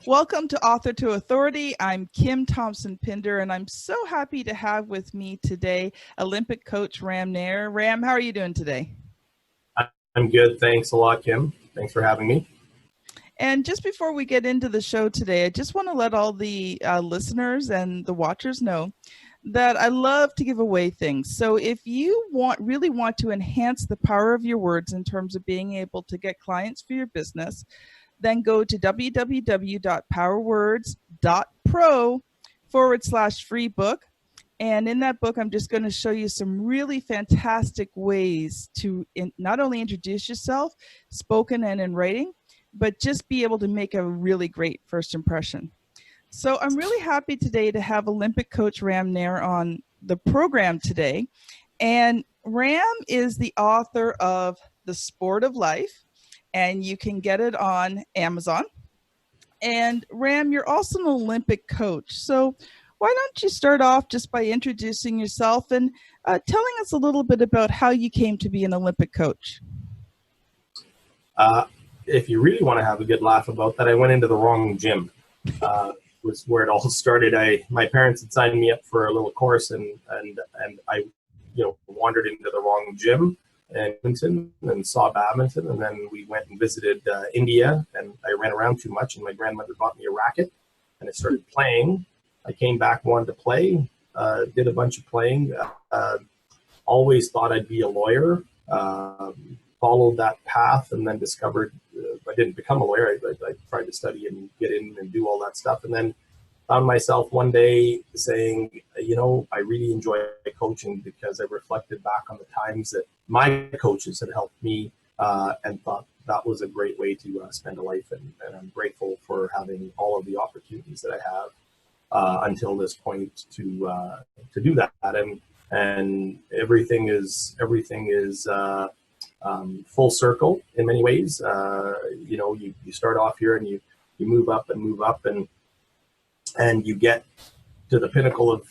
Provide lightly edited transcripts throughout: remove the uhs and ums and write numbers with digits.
Welcome to Author to Authority. I'm Kim Thompson-Pinder, and I'm so happy to have with me today Olympic Coach Ram Nayyar. Ram, how are you doing today? I'm good. Thanks a lot, Kim. Thanks for having me. And just before we get into the show today, I just want to let all the listeners and the watchers know that I love to give away things. So if you really want to enhance the power of your words in terms of being able to get clients for your business, then go to www.powerwords.pro/free book. And in that book, I'm just going to show you some really fantastic ways to not only introduce yourself, spoken and in writing, but just be able to make a really great first impression. So I'm really happy today to have Olympic Coach Ram Nayyar on the program today. And Ram is the author of The Sport of Life, and you can get it on Amazon. And Ram, you're also an Olympic coach. So why don't you start off just by introducing yourself and telling us a little bit about how you came to be an Olympic coach? If you really want to have a good laugh about that, I went into the wrong gym. Was where it all started. My parents had signed me up for a little course, and I, wandered into the wrong gym in Edmonton and saw badminton, and then we went and visited India, and I ran around too much, and my grandmother bought me a racket, and I started playing. I came back, wanted to play, did a bunch of playing, always thought I'd be a lawyer, followed that path, and then discovered I didn't become a lawyer. I tried to study and get in and do all that stuff, and then found myself one day saying, I really enjoy coaching, because I reflected back on the times that my coaches had helped me, and thought that was a great way to spend a life. And I'm grateful for having all of the opportunities that I have until this point to do that. And everything is full circle in many ways. You start off here, and you move up and you get to the pinnacle of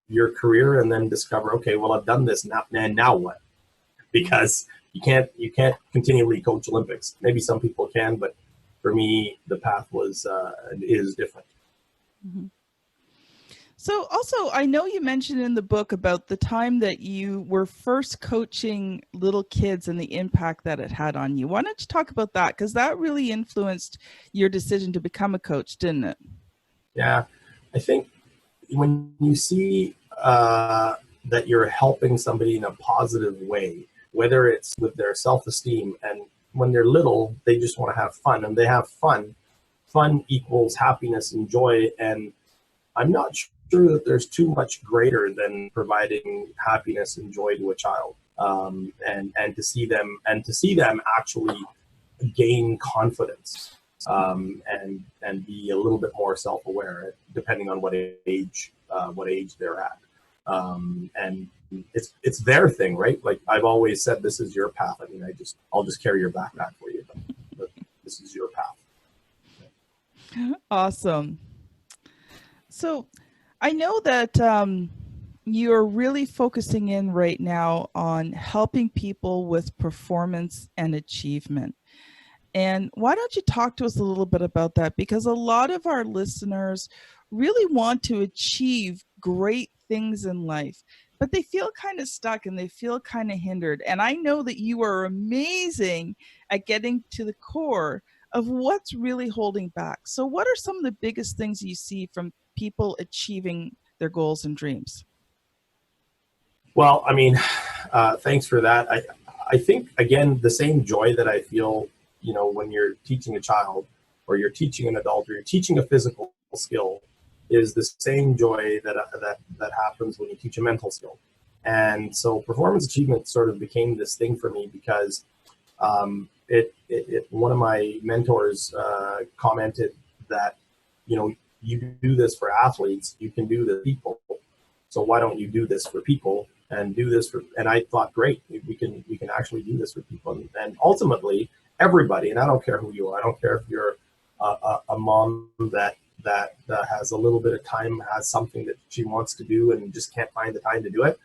your career, and then discover, okay, well, I've done this now, and now what? Because you can't continually coach Olympics. Maybe some people can, but for me, the path is different. Mm-hmm. So also, I know you mentioned in the book about the time that you were first coaching little kids and the impact that it had on you. Why don't you talk about that? Because that really influenced your decision to become a coach, didn't it? Yeah, I think when you see that you're helping somebody in a positive way, whether it's with their self-esteem, and when they're little, they just want to have fun, and they have fun. Fun equals happiness and joy, and I'm not sure that there's too much greater than providing happiness and joy to a child, and to see them actually gain confidence, and be a little bit more self-aware, depending on what age they're at, and it's their thing, right? Like I've always said, this is your path. I mean, I'll just carry your backpack for you, but this is your path. Awesome. So I know that you're really focusing in right now on helping people with performance and achievement. And why don't you talk to us a little bit about that? Because a lot of our listeners really want to achieve great things in life, but they feel kind of stuck and they feel kind of hindered. And I know that you are amazing at getting to the core of what's really holding back. So what are some of the biggest things you see from people achieving their goals and dreams? Well, I mean, thanks for that. I think, again, the same joy that I feel, when you're teaching a child, or you're teaching an adult, or you're teaching a physical skill, is the same joy that happens when you teach a mental skill. And so performance achievement sort of became this thing for me, because one of my mentors commented that, you do this for athletes, you can do this for people. So why don't you do this for people, and do this for? And I thought, great, we can actually do this for people, and ultimately everybody. And I don't care who you are. I don't care if you're a mom that has a little bit of time, has something that she wants to do and just can't find the time to do it,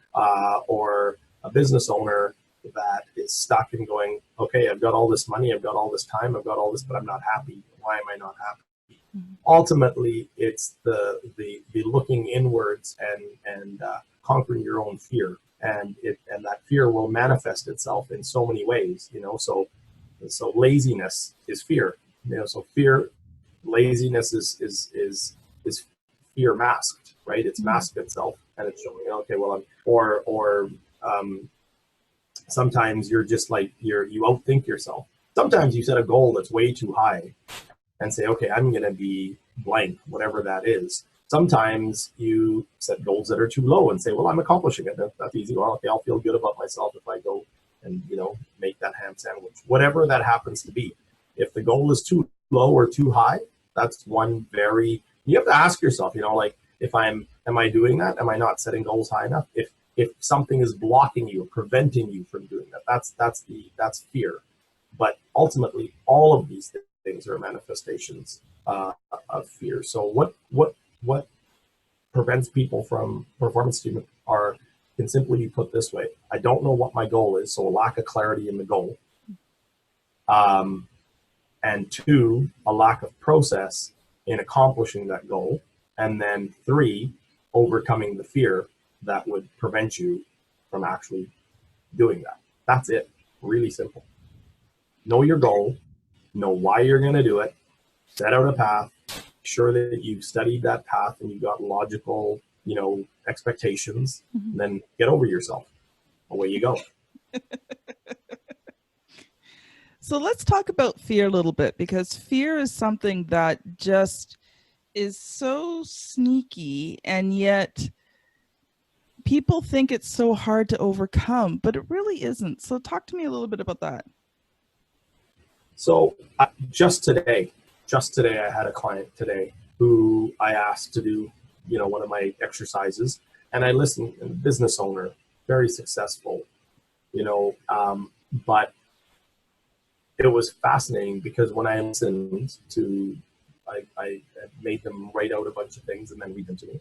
or a business owner that is stuck and going, okay, I've got all this money, I've got all this time, I've got all this, but I'm not happy. Why am I not happy? Ultimately, it's the looking inwards and conquering your own fear, and that fear will manifest itself in so many ways. So laziness is fear. So laziness is fear masked, right? It's masked itself, and it's showing, okay, well, sometimes you're just like you outthink yourself. Sometimes you set a goal that's way too high and say, okay, I'm going to be blank, whatever that is. Sometimes you set goals that are too low and say, well, I'm accomplishing it. That's easy. Well, okay, I'll feel good about myself if I go and, make that ham sandwich, whatever that happens to be. If the goal is too low or too high, that's one you have to ask yourself, like, am I doing that? Am I not setting goals high enough? If something is blocking you, preventing you from doing that, that's fear. But ultimately, all of these things are manifestations of fear. So what prevents people from performance achievement can simply be put this way: I don't know what my goal is, so a lack of clarity in the goal, and 2, a lack of process in accomplishing that goal, and then 3, overcoming the fear that would prevent you from actually doing that. That's it. Really simple. Know your goal, know why you're going to do it, set out a path, sure that you've studied that path and you've got logical, expectations, then get over yourself. Away you go. So let's talk about fear a little bit, because fear is something that just is so sneaky, and yet people think it's so hard to overcome, but it really isn't. So talk to me a little bit about that. So just today I had a client today who I asked to do, one of my exercises, and I listened. A business owner, very successful, but it was fascinating because when I listened to, I made them write out a bunch of things and then read them to me.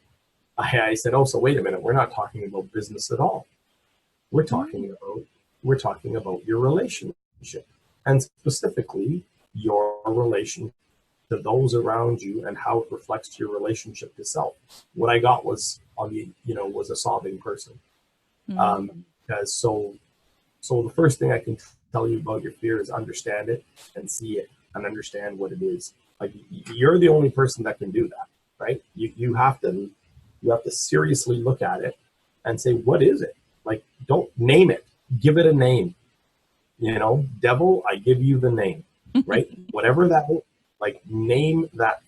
I said, oh, so wait a minute, we're not talking about business at all. We're talking about your relationship, and specifically your relation to those around you and how it reflects your relationship to self. What I got was was a sobbing person. Because so the first thing I can tell you about your fear is understand it and see it and understand what it is. Like, you're the only person that can do that, right? You have to seriously look at it and say, what is it? Like, don't name it, give it a name. Devil, I give you the name, right? Whatever that is, like, name that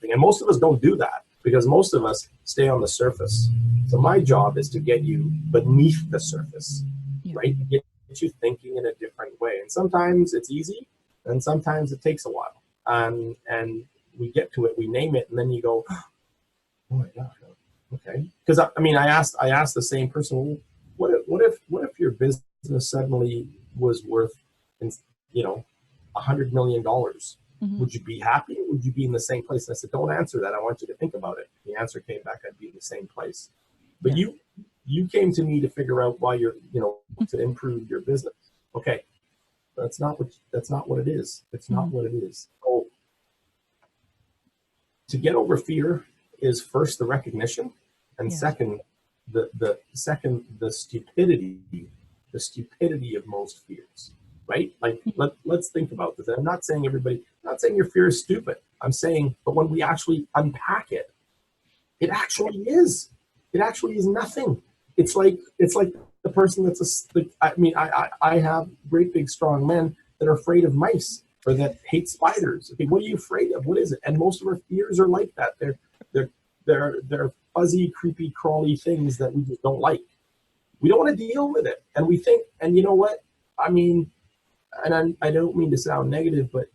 thing. And most of us don't do that because most of us stay on the surface. So my job is to get you beneath the surface, right? Get you thinking in a different way. And sometimes it's easy and sometimes it takes a while. And we get to it, we name it, and then you go, oh my gosh, okay. Because I asked the same person, well, what if your business suddenly was worth, $100 million? Would you be happy? Would you be in the same place? And I said, don't answer that. I want you to think about it. The answer came back, I'd be in the same place. But you came to me to figure out why you're, to improve your business. Okay. That's not what it is. It's not what it is. So to get over fear is first the recognition, and second, the stupidity of most fears, right? Like, let's think about this. I'm not saying your fear is stupid. I'm saying, but when we actually unpack it, it actually is nothing. It's like the person I have great big strong men that are afraid of mice or that hate spiders. Okay, what are you afraid of? What is it? And most of our fears are like that. They're fuzzy, creepy, crawly things that we just don't like. We don't want to deal with it, and we think. And you know what? I don't mean to sound negative, but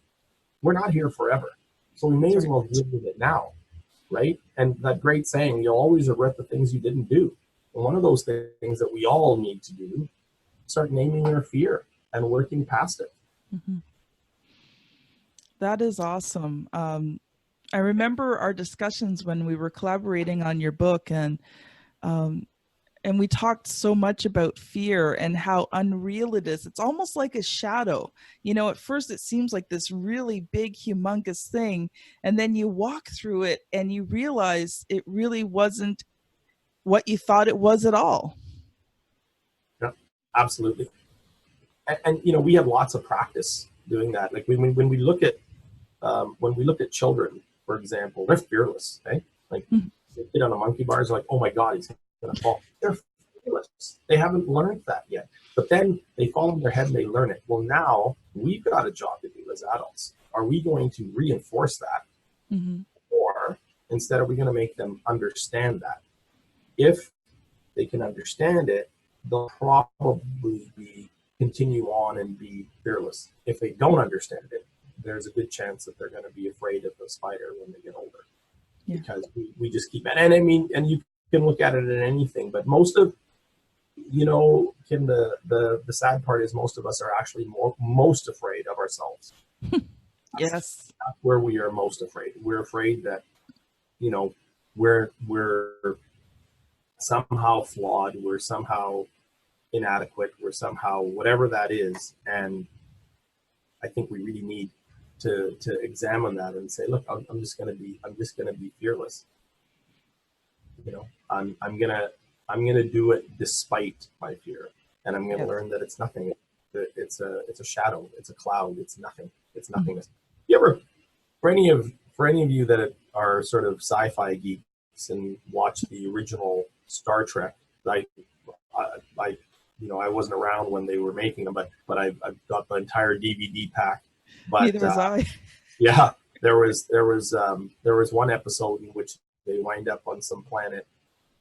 we're not here forever, so we may as well deal with it now, right? And that great saying, you'll always regret the things you didn't do. And one of those things that we all need to do, start naming your fear and working past it. That is awesome. I remember our discussions when we were collaborating on your book, and And we talked so much about fear and how unreal it is. It's almost like a shadow. You know, at first it seems like this really big, humongous thing. And then you walk through it and you realize it really wasn't what you thought it was at all. Yeah, absolutely. And you know, we have lots of practice doing that. Like when we look at children, for example, they're fearless. Okay, like they get on a monkey bars, like, oh my god, he's gonna fall. They're fearless. They haven't learned that yet, but then they fall in their head and they learn it. Well, now we've got a job to do as adults. Are we going to reinforce that, or instead are we going to make them understand that? If they can understand it, they'll probably continue on and be fearless. If they don't understand it, there's a good chance that they're going to be afraid of the spider when they get older. Yeah. Because we just keep it. And I mean, and you can look at it in anything, but most of, you know, Kim, the sad part is most of us are actually most afraid of ourselves. Yes. That's where we are most afraid. We're afraid that, you know, we're somehow flawed, we're somehow inadequate, we're somehow whatever that is. And I think we really need to examine that and say, look, I'm just gonna be fearless. You know, I'm gonna do it despite my fear, and I'm gonna learn that it's nothing. It's a shadow. It's a cloud. It's nothing. It's nothingness. You ever, for any of you that are sort of sci-fi geeks and watch the original Star Trek, I you know, I wasn't around when they were making them, but I've got the entire DVD pack. But neither was I. Yeah, there was one episode in which they wind up on some planet,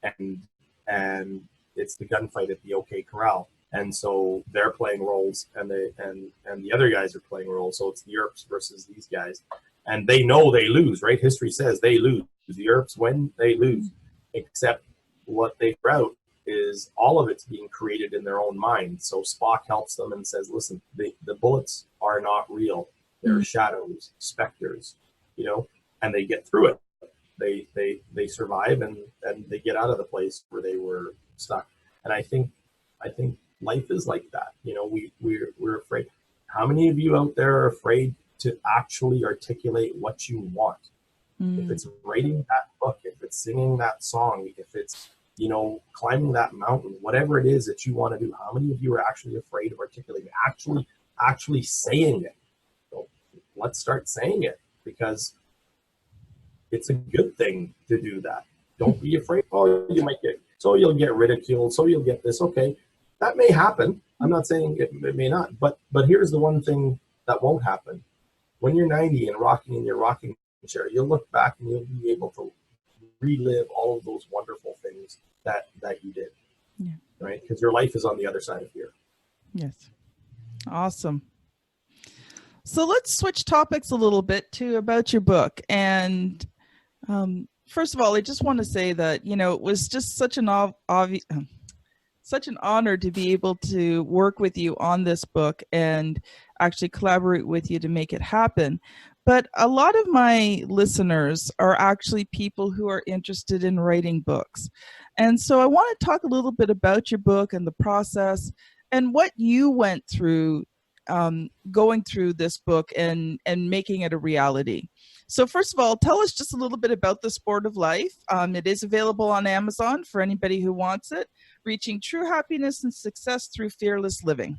and it's the gunfight at the OK Corral, and so they're playing roles, and the other guys are playing roles. So it's the Earps versus these guys, and they know they lose, right? History says they lose. The Earps win, they lose, except what they figure out is all of it's being created in their own mind. So Spock helps them and says, listen, the bullets are not real. They're shadows, specters, you know, and they get through it. They survive and they get out of the place where they were stuck. And I think life is like that. You know, we're afraid. How many of you out there are afraid to actually articulate what you want? If it's writing that book, if it's singing that song, if it's, you know, climbing that mountain, whatever it is that you want to do, how many of you are actually afraid of articulating, actually saying it? So let's start saying it, because it's a good thing to do that. Don't be afraid. Oh, you'll get ridiculed. So you'll get this. Okay, that may happen. I'm not saying it may not, but here's the one thing that won't happen. When you're 90 and rocking in your rocking chair, you'll look back and you'll be able to relive all of those wonderful things that you did. Yeah. Right? Because your life is on the other side of fear. Yes. Awesome. So let's switch topics a little bit to about your book. And first of all, I just want to say that, you know, it was just such an such an honor to be able to work with you on this book and actually collaborate with you to make it happen. But a lot of my listeners are actually people who are interested in writing books. And so I want to talk a little bit about your book and the process and what you went through going through this book and making it a reality. So first of all, tell us just a little bit about The Sport of Life. It is available on Amazon for anybody who wants it. Reaching true happiness and success through fearless living.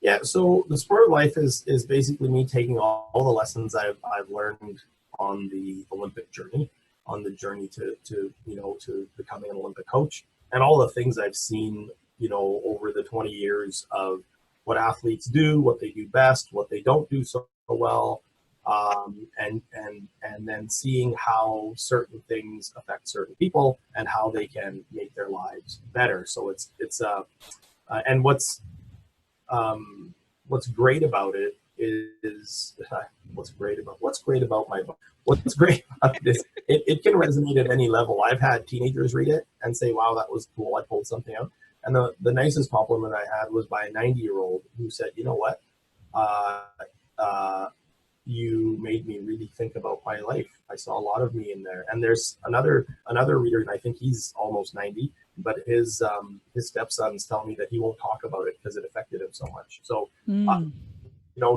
Yeah, so The Sport of Life is basically me taking all the lessons I've learned on the Olympic journey, on the journey to becoming an Olympic coach, and all the things I've seen, you know, over the 20 years of what athletes do, what they do best, what they don't do so well, and then seeing how certain things affect certain people and how they can make their lives better. So and what's great about it is what's great about my book. What's great about it is it can resonate at any level. I've had teenagers read it and say, wow, that was cool, I pulled something out. And the nicest compliment I had was by a 90-year-old who said, you know what, you made me really think about my life. I saw a lot of me in there. And there's another reader, and I think he's almost 90, but his stepsons tell me that he won't talk about it because it affected him so much. So,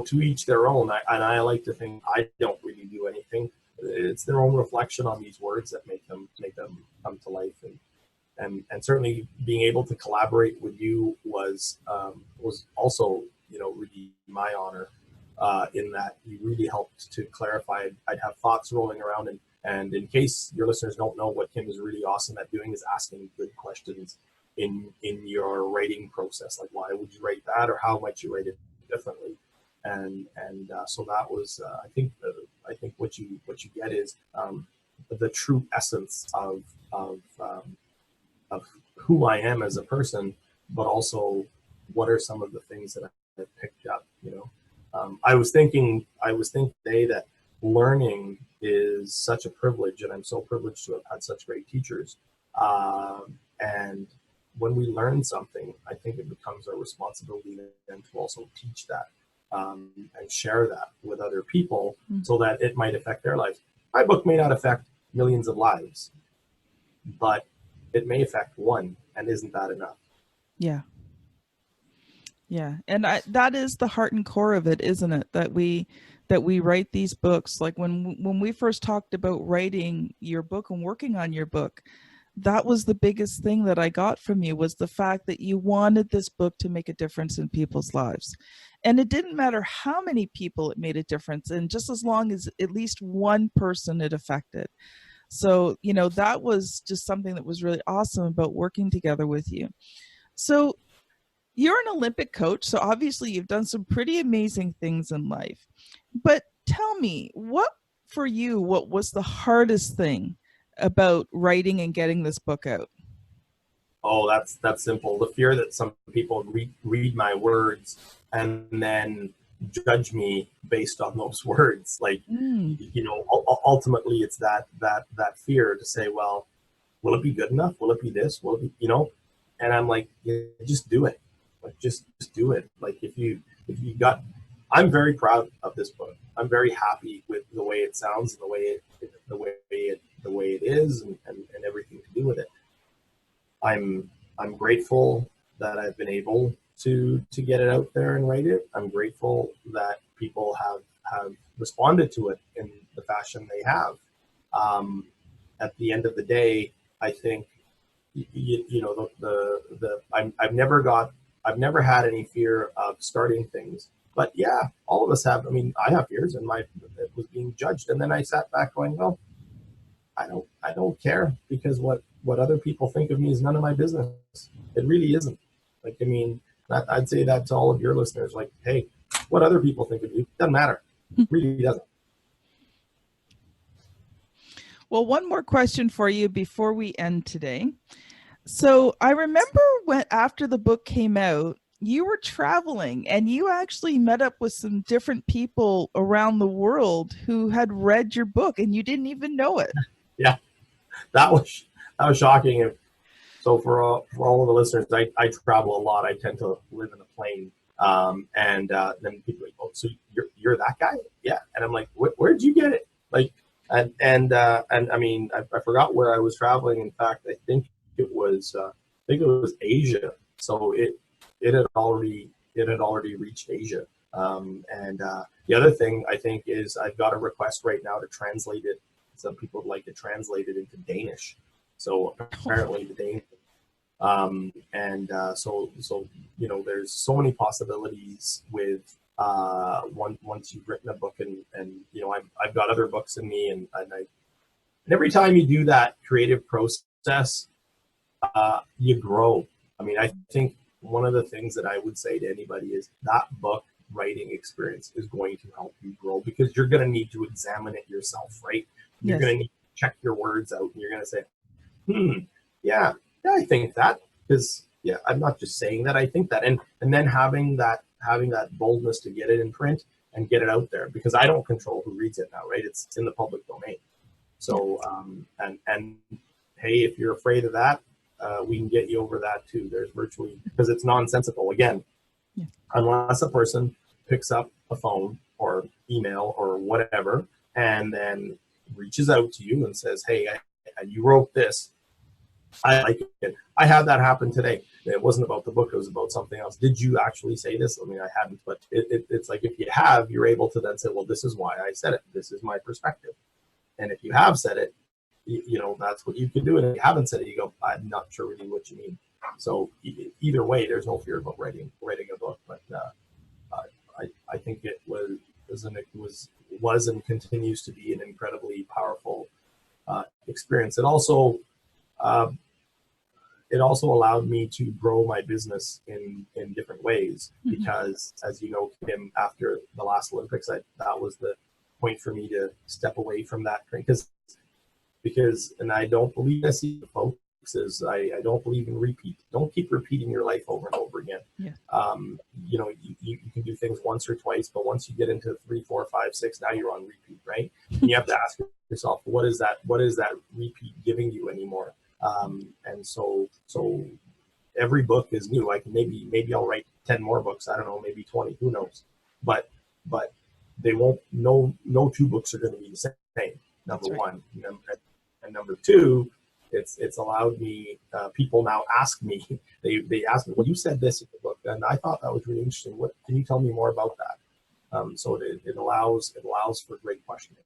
to each their own. I like to think I don't really do anything. It's their own reflection on these words that make them come to life. And certainly being able to collaborate with you was also, really my honor, in that you really helped to clarify. I'd have thoughts rolling around, and in case your listeners don't know, what Kim is really awesome at doing is asking good questions in your writing process. Like, why would you write that, or how might you write it differently? And so that was, I think what you get is the true essence of who I am as a person, but also what are some of the things that I picked up. I was thinking today that learning is such a privilege, and I'm so privileged to have had such great teachers. And when we learn something, I think it becomes our responsibility then to also teach that, and share that with other people, so that it might affect their lives. My book may not affect millions of lives, but it may affect one, and isn't that enough? Yeah. And that is the heart and core of it, isn't it? That we write these books. Like when we first talked about writing your book and working on your book, that was the biggest thing that I got from you, was the fact that you wanted this book to make a difference in people's lives. And it didn't matter how many people it made a difference, and just as long as at least one person it affected. So, that was just something that was really awesome about working together with you. So you're an Olympic coach, so obviously you've done some pretty amazing things in life. But tell me, what was the hardest thing about writing and getting this book out? Oh, that's simple. The fear that some people read my words and then judge me based on those words. Like, ultimately it's that fear to say, well, will it be good enough? Will it be this? Will it be, and I'm like, yeah, just do it. Like, just do it. Like, if you got, I'm very proud of this book. I'm very happy with the way it sounds, and the way it is, and everything to do with it. I'm grateful that I've been able to get it out there and write it. I'm grateful that people have responded to it in the fashion they have. At the end of the day, I think I've never had any fear of starting things. But yeah, all of us have. I mean, I have fears, and it was being judged. And then I sat back going, well, I don't care, because what other people think of me is none of my business. It really isn't. Like, I mean, I'd say that to all of your listeners. Like, hey, what other people think of you doesn't matter. It really doesn't. Well, one more question for you before we end today. So I remember after the book came out, you were traveling and you actually met up with some different people around the world who had read your book, and you didn't even know it. Yeah, that was shocking. So for all of the listeners, I travel a lot. I tend to live in a plane, and then people are like, "Oh, so you're that guy?" Yeah, and I'm like, "Where'd you get it?" Like, and I mean, I forgot where I was traveling. In fact, I think it was Asia. So it had already reached Asia. And the other thing I think is I've got a request right now to translate it. Some people would like to translate it into Danish. So apparently the Danish. So there's so many possibilities with once you've written a book, and I've got other books in me, and every time you do that creative process, you grow. I mean, I think one of the things that I would say to anybody is that book writing experience is going to help you grow, because you're going to need to examine it yourself, right? You're going to need to check your words out, and you're going to say, yeah, I think that, because I'm not just saying that, I think that, and then having that boldness to get it in print and get it out there, because I don't control who reads it now, right? It's in the public domain. So and hey, if you're afraid of that, we can get you over that too. There's virtually, because it's nonsensical again, unless a person picks up a phone or email or whatever and then reaches out to you and says, hey, you wrote this, I like it. I had that happen today. It wasn't about the book, it was about something else. Did you actually say this? I mean, I hadn't, but it's like, if you have, you're able to then say, well, this is why I said it. This is my perspective. And if you have said it, you know, that's what you can do. And if you haven't said it, you go, I'm not sure really what you mean. So either way, there's no fear about writing a book. But I think it was and continues to be an incredibly powerful experience. It also allowed me to grow my business in different ways, because, as you know, Kim, after the last Olympics, that was the point for me to step away from that, because and I don't believe, I see the folks, is I don't believe in repeat. Don't keep repeating your life over and over again. Yeah. You know, you can do things once or twice, but once you get into 3, 4, 5, 6, now you're on repeat, right? And you have to ask yourself, what is that repeat giving you anymore? And so every book is new. I can maybe I'll write 10 more books. I don't know, maybe 20, who knows? But they won't, no 2 books are going to be the same. Number one. And number two, it's allowed me, people now ask me, they ask me, well, you said this in the book, and I thought that was really interesting. What can you tell me more about that? So it allows for great questioning.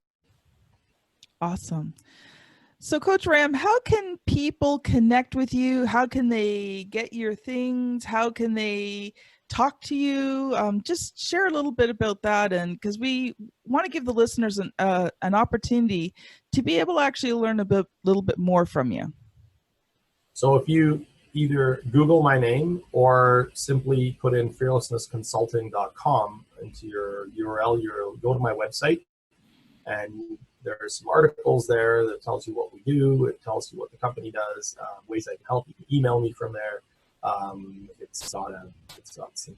Awesome. So Coach Ram, how can people connect with you? How can they get your things? How can they talk to you? Just share a little bit about that, and because we want to give the listeners an opportunity to be able to actually learn a little bit more from you. So if you either Google my name or simply put in fearlessnessconsulting.com into your URL, you'll go to my website, and there's some articles there that tells you what we do. It tells you what the company does, ways I can help. You can email me from there. It's got some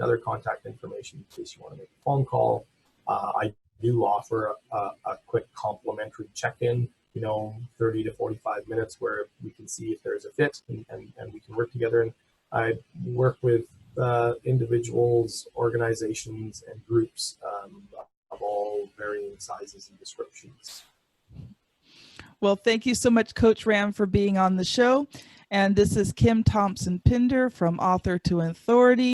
other contact information in case you want to make a phone call. I do offer a quick complimentary check-in, 30 to 45 minutes, where we can see if there's a fit and we can work together. And I work with individuals, organizations, and groups of all varying sizes and descriptions. Well, thank you so much, Coach Ram, for being on the show. And this is Kim Thompson-Pinder from Author to Authority.